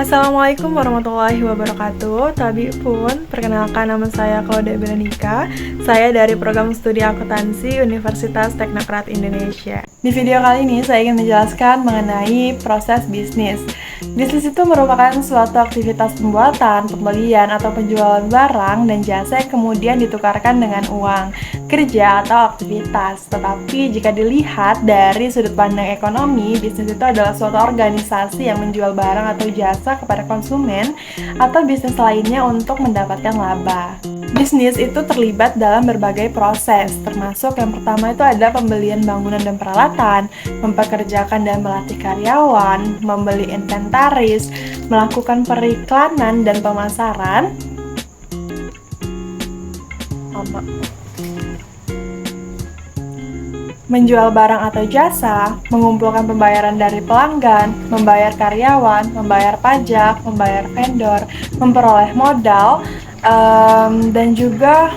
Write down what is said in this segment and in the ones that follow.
Assalamualaikum warahmatullahi wabarakatuh. Tabi pun, perkenalkan nama saya Claudia Beranika. Saya dari program studi akuntansi Universitas Teknokrat Indonesia. Di video kali ini saya ingin menjelaskan mengenai proses bisnis. Bisnis itu merupakan suatu aktivitas pembuatan, pembelian, atau penjualan barang dan jasa yang kemudian ditukarkan dengan uang, kerja, atau aktivitas. Tetapi jika dilihat dari sudut pandang ekonomi, bisnis itu adalah suatu organisasi yang menjual barang atau jasa kepada konsumen atau bisnis lainnya untuk mendapatkan laba. Bisnis itu terlibat dalam berbagai proses, termasuk yang pertama itu ada pembelian bangunan dan peralatan, mempekerjakan dan melatih karyawan, membeli inventaris, melakukan periklanan dan pemasaran, menjual barang atau jasa, mengumpulkan pembayaran dari pelanggan, membayar karyawan, membayar pajak, membayar vendor, memperoleh modal, dan juga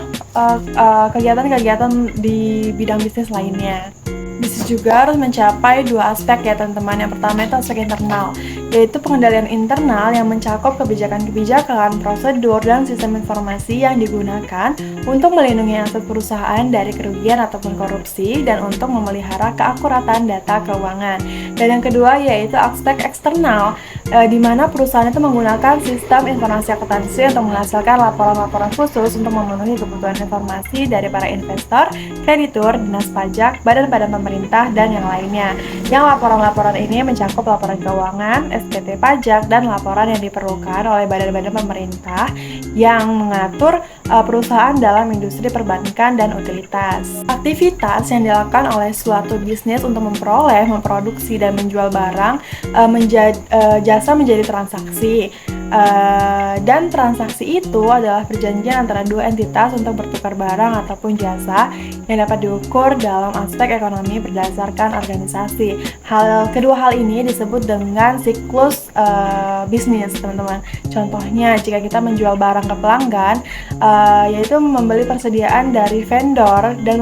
kegiatan-kegiatan di bidang bisnis lainnya. Bisnis juga harus mencapai dua aspek ya teman-teman. Yang pertama itu aspek internal, yaitu pengendalian internal yang mencakup kebijakan-kebijakan, prosedur, dan sistem informasi yang digunakan untuk melindungi aset perusahaan dari kerugian ataupun korupsi dan untuk memelihara keakuratan data keuangan. Dan yang kedua yaitu aspek eksternal, di mana perusahaan itu menggunakan sistem informasi akuntansi untuk menghasilkan laporan-laporan khusus untuk memenuhi kebutuhan informasi dari para investor, kreditur, dinas pajak, badan-badan pemerintah, dan yang lainnya. Yang laporan-laporan ini mencakup laporan keuangan, SPT pajak, dan laporan yang diperlukan oleh badan-badan pemerintah yang mengatur perusahaan dalam industri perbankan dan utilitas. Aktivitas yang dilakukan oleh suatu bisnis untuk memperoleh, memproduksi, dan menjual barang jasa menjadi transaksi. Dan transaksi itu adalah perjanjian antara dua entitas untuk bertukar barang ataupun jasa yang dapat diukur dalam aspek ekonomi berdasarkan organisasi. Kedua hal ini disebut dengan siklus bisnis, teman-teman. Contohnya, jika kita menjual barang ke pelanggan, yaitu membeli persediaan dari vendor dan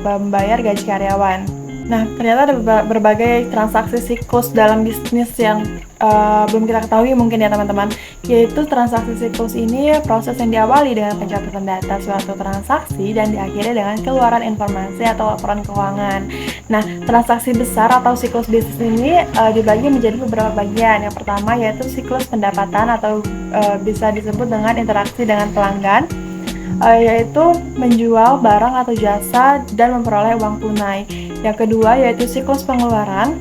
membayar gaji karyawan. Nah, ternyata ada berbagai transaksi siklus dalam bisnis yang belum kita ketahui mungkin ya teman-teman. Yaitu transaksi siklus ini proses yang diawali dengan pencatatan data suatu transaksi dan diakhiri dengan keluaran informasi atau laporan keuangan. Nah, transaksi besar atau siklus bisnis ini dibagi menjadi beberapa bagian. Yang pertama yaitu siklus pendapatan atau bisa disebut dengan interaksi dengan pelanggan, yaitu menjual barang atau jasa dan memperoleh uang tunai. Yang kedua yaitu siklus pengeluaran,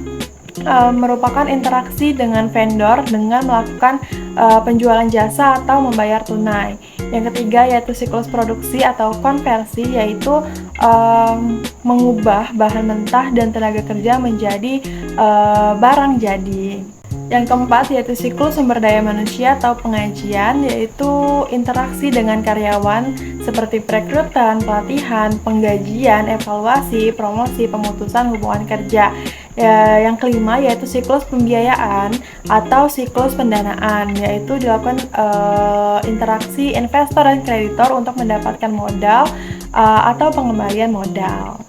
merupakan interaksi dengan vendor dengan melakukan penjualan jasa atau membayar tunai. Yang ketiga yaitu siklus produksi atau konversi, yaitu mengubah bahan mentah dan tenaga kerja menjadi barang jadi. Yang keempat yaitu siklus sumber daya manusia atau pengajian, yaitu interaksi dengan karyawan seperti perekrutan, pelatihan, penggajian, evaluasi, promosi, pemutusan hubungan kerja. Yang kelima yaitu siklus pembiayaan atau siklus pendanaan, yaitu dilakukan interaksi investor dan kreditor untuk mendapatkan modal atau pengembalian modal.